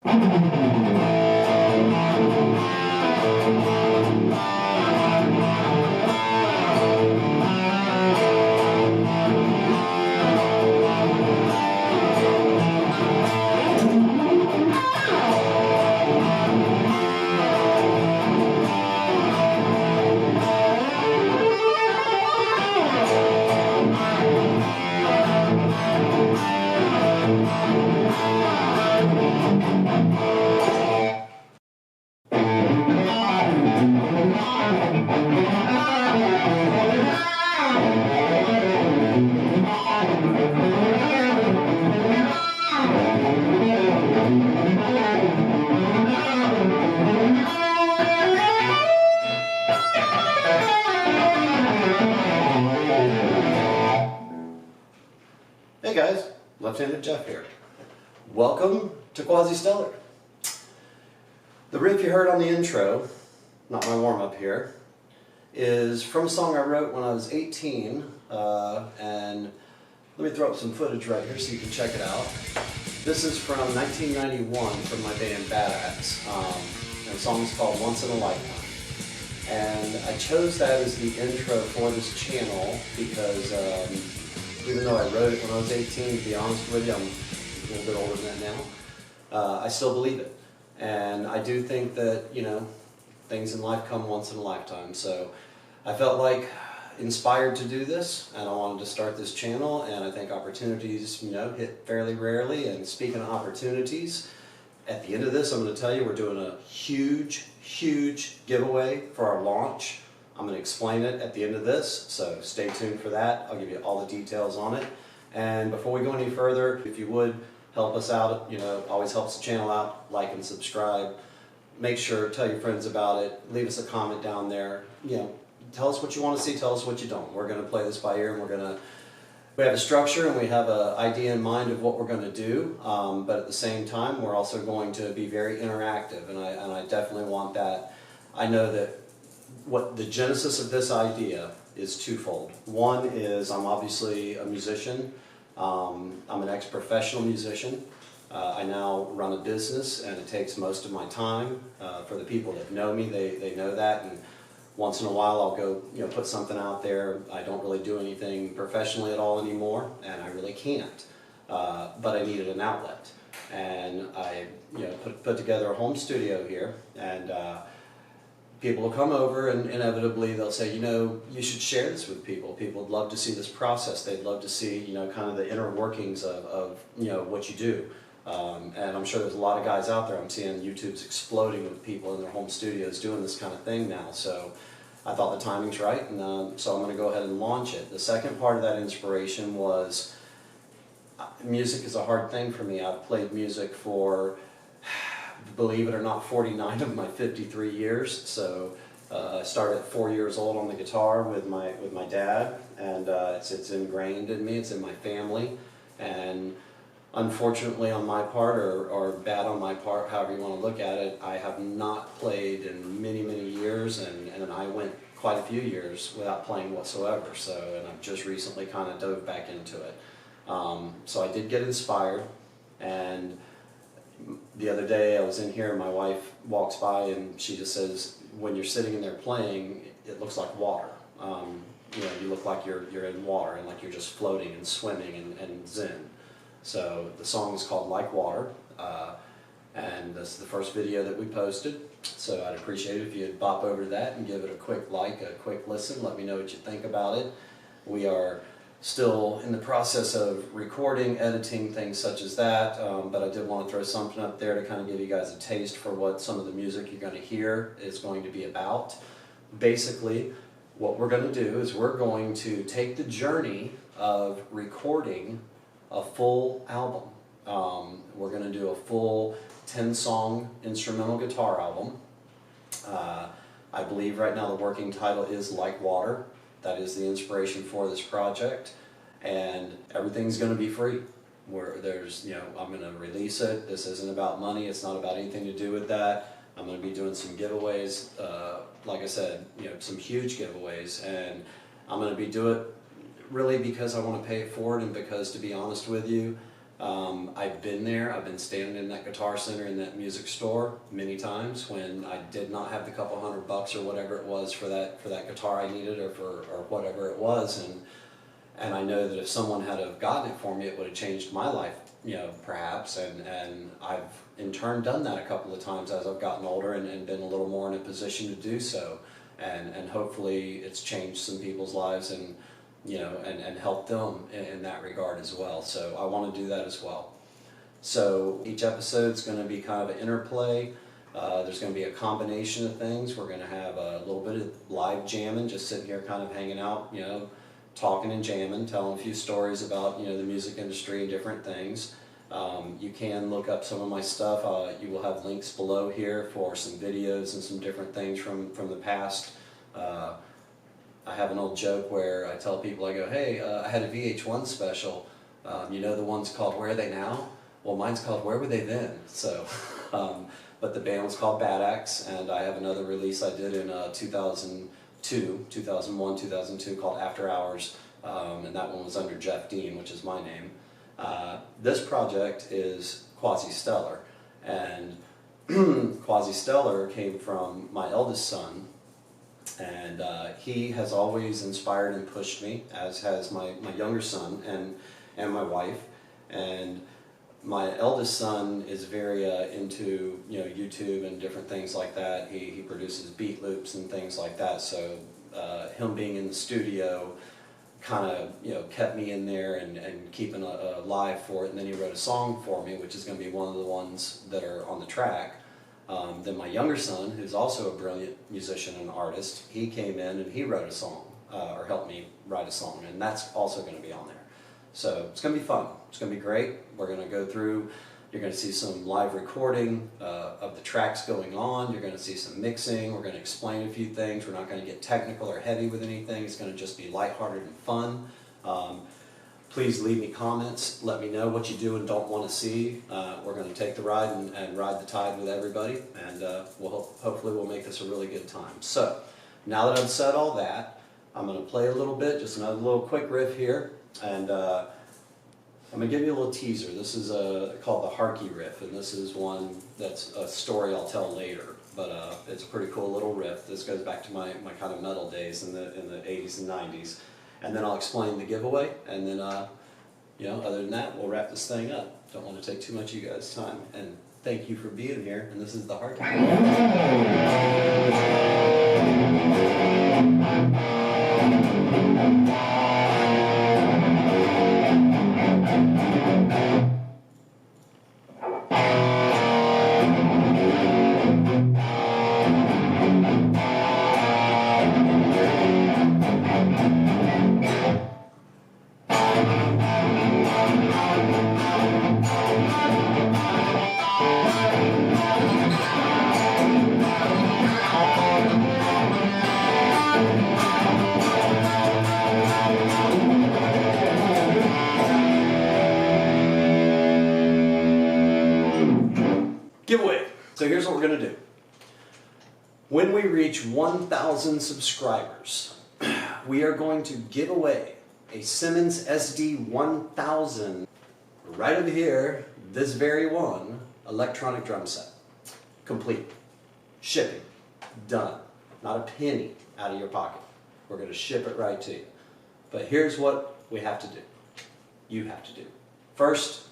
Hey guys, Left-Handed Jeff here. Welcome to Quazzistellar. The riff you heard on the intro, not my warm-up here, is from a song I wrote when I was 18, and let me throw up some footage right here so you can check it out. This is from 1991 from my band Baddax, and the song is called Once in a Lifetime. And I chose that as the intro for this channel because even though I wrote it when I was 18, to be honest with you, I'm a little bit older than that now, I still believe it. And I do think that, you know, things in life come once in a lifetime. So I felt like inspired to do this, and I wanted to start this channel, and I think opportunities, you know, hit fairly rarely. And speaking of opportunities, at the end of this, I'm going to tell you we're doing a huge giveaway for our launch. I'm going to explain it at the end of this, so stay tuned for that. I'll give you all the details on it. And before we go any further, if you would help us out, you know, always helps the channel out, like and subscribe. Make sure, tell your friends about it, leave us a comment down there. You know, tell us what you want to see, tell us what you don't. We're going to play this by ear, and we have a structure and we have an idea in mind of what we're going to do, but at the same time, we're also going to be very interactive, and I definitely want that. I know that what the genesis of this idea is twofold. One is I'm obviously a musician. I'm an ex-professional musician. I now run a business, and it takes most of my time. For the people that know me, they know that, and once in a while I'll go, you know, put something out there. I don't really do anything professionally at all anymore, and I really can't. But I needed an outlet, and I, you know, put together a home studio here, and people will come over, and inevitably they'll say, you know, you should share this with people. People would love to see this process. They'd love to see, you know, kind of the inner workings of you know, what you do. And I'm sure there's a lot of guys out there. I'm seeing YouTube's exploding with people in their home studios doing this kind of thing now. So I thought the timing's right, and so I'm going to go ahead and launch it. The second part of that inspiration was music is a hard thing for me. I've played music for, believe it or not, 49 of my 53 years. So I started at 4 years old on the guitar with my dad, and it's ingrained in me. It's in my family, and unfortunately on my part, or bad on my part, however you want to look at it, I have not played in many years, and I went quite a few years without playing whatsoever. So, and I've just recently kind of dove back into it. So I did get inspired, and the other day I was in here and my wife walks by and she just says, when you're sitting in there playing, it looks like water. You know, you look like you're in water, and like you're just floating and swimming and zen. So the song is called Like Water, and this is the first video that we posted. So I'd appreciate it if you'd bop over to that and give it a quick like, a quick listen. Let me know what you think about it. We are still in the process of recording, editing, things such as that, but I did want to throw something up there to kind of give you guys a taste for what some of the music you're going to hear is going to be about. Basically, what we're going to do is we're going to take the journey of recording a full album. We're going to do a full 10-song instrumental guitar album. I believe right now the working title is Like Water. That is the inspiration for this project, and everything's going to be free. There's, you know, I'm going to release it. This isn't about money. It's not about anything to do with that. I'm going to be doing some giveaways. Like I said, you know, some huge giveaways, and I'm going to be doing it really because I want to pay it forward, and because, to be honest with you, I've been there. I've been standing in that Guitar Center in that music store many times when I did not have the couple $100 or whatever it was for that guitar I needed, or whatever it was, and I know that if someone had have gotten it for me, it would have changed my life, perhaps, and I've in turn done that a couple of times as I've gotten older and been a little more in a position to do so, and hopefully it's changed some people's lives and and help them in that regard as well. So I want to do that as well. So each episode is going to be kind of an interplay. There's going to be a combination of things. We're going to have a little bit of live jamming, just sitting here kind of hanging out, talking and jamming, telling a few stories about the music industry and different things. You can look up some of my stuff. You will have links below here for some videos and some different things from the past. I have an old joke where I tell people, I go, hey, I had a VH1 special. The one's called Where Are They Now? Well, mine's called Where Were They Then? So, but the band was called Baddax, and I have another release I did in 2001, 2002 called After Hours, and that one was under Jeff Dean, which is my name. This project is Quazzistellar, and Quazzistellar came from my eldest son, and he has always inspired and pushed me, as has my younger son and my wife. And my eldest son is very into YouTube and different things like that. He produces beat loops and things like that. So him being in the studio kind of kept me in there and keeping alive for it. And then he wrote a song for me, which is going to be one of the ones that are on the track. Then my younger son, who's also a brilliant musician and artist, he came in and he wrote a song, or helped me write a song, and that's also going to be on there. So it's going to be fun. It's going to be great. We're going to go through, you're going to see some live recording of the tracks going on. You're going to see some mixing. We're going to explain a few things. We're not going to get technical or heavy with anything. It's going to just be lighthearted and fun. Please leave me comments. Let me know what you do and don't want to see. We're going to take the ride and ride the tide with everybody, and hopefully we'll make this a really good time. So now that I've said all that, I'm going to play a little bit, just another little quick riff here, and I'm going to give you a little teaser. This is called the Harkey riff, and this is one that's a story I'll tell later, but it's a pretty cool little riff. This goes back to my kind of metal days in the 80s and 90s. And then I'll explain the giveaway, and then, other than that, we'll wrap this thing up. Don't want to take too much of you guys' time, and thank you for being here, and this is the Harkey. Giveaway. So here's what we're going to do. When we reach 1,000 subscribers, we are going to give away a Simmons SD 1000, right over here, this very one, electronic drum set. Complete. Shipping. Done. Not a penny out of your pocket. We're going to ship it right to you. But here's what we have to do. You have to do. First,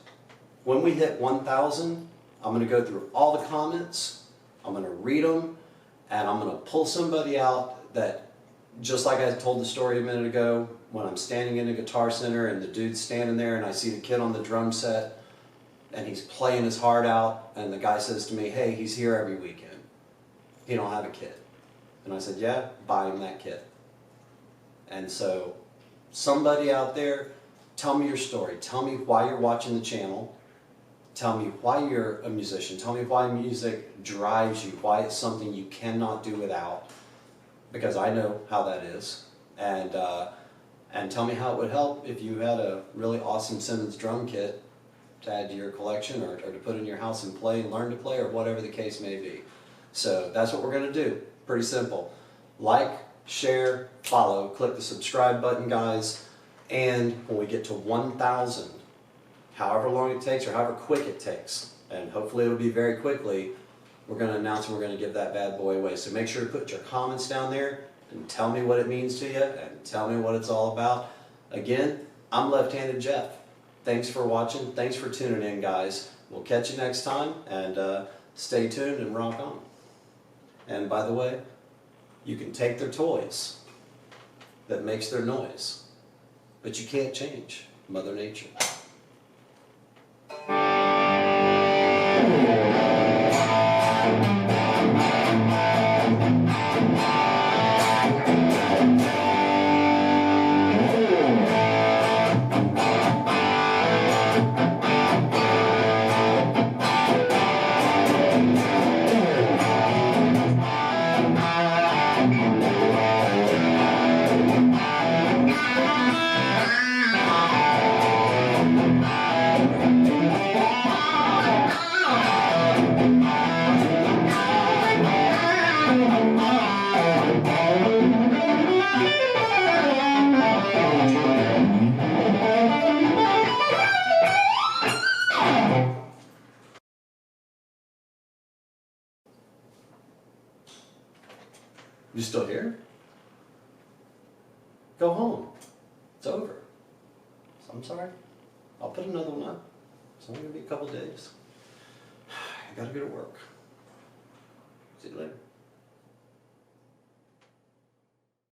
when we hit 1,000, I'm going to go through all the comments, I'm going to read them, and I'm going to pull somebody out that, just like I told the story a minute ago, when I'm standing in a Guitar Center and the dude's standing there and I see the kid on the drum set and he's playing his heart out, and the guy says to me, hey, he's here every weekend. He don't have a kit. And I said, yeah, buy him that kit. And so somebody out there, tell me your story. Tell me why you're watching the channel. Tell me why you're a musician. Tell me why music drives you, why it's something you cannot do without, because I know how that is. And tell me how it would help if you had a really awesome Simmons drum kit to add to your collection, or to put in your house and play and learn to play, or whatever the case may be. So that's what we're going to do. Pretty simple. Like, share, follow, click the subscribe button, guys. And when we get to 1,000, however long it takes or however quick it takes, and hopefully it'll be very quickly, we're going to announce and we're going to give that bad boy away. So make sure to put your comments down there and tell me what it means to you and tell me what it's all about. Again, I'm Left-Handed Jeff. Thanks for watching. Thanks for tuning in, guys. We'll catch you next time, and stay tuned and rock on. And by the way, you can take their toys that makes their noise, but you can't change Mother Nature. You still here? Go home. It's over. I'm sorry. I'll put another one up. It's only going to be a couple days. I gotta go to work. See you later.